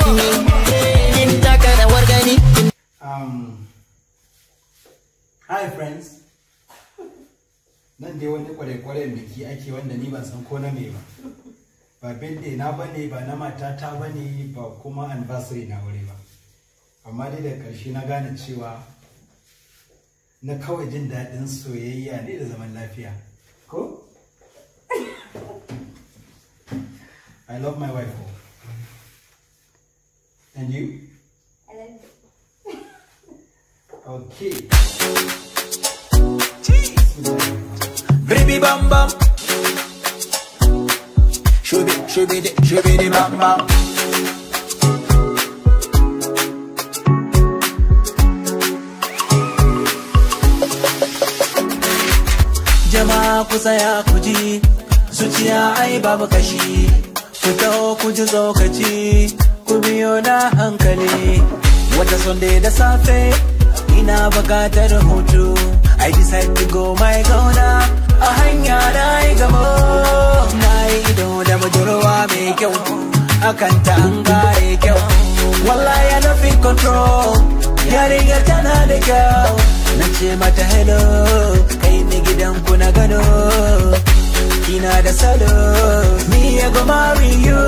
aikin yi. Kin taka rawar gani. Hi friends. Nan dai wani kware-kwaren biki ake wanda ni ban san ko na me ba. Ba birthday na bane, ba na matata bane, ba kuma anniversary na wuri ba. Amma dai da ƙarshe na gane cewa na kawai jin daɗin soyayya ne da zaman lafiya. Ko? I love my wife. And you? I love you. Okay. Baby bam bam. Shubidi bam bam. Jama'a ku tsaya ku ji, zuciya ai babu kashi. Ku taho ku ji tsokaci, ku biyo na hankali. Wata Sunday da safe, ina bukatar hutu. I decide to go my gona, a hanya na yi gamo. Na yi ido da budurwa mai kyau, akan ta an gare kyau. Wallahi I no fit control, yarinyar tana da kyau. Na ce mata hello, kai ni gidanku na gano. Kina da salo, ni ya go marry you.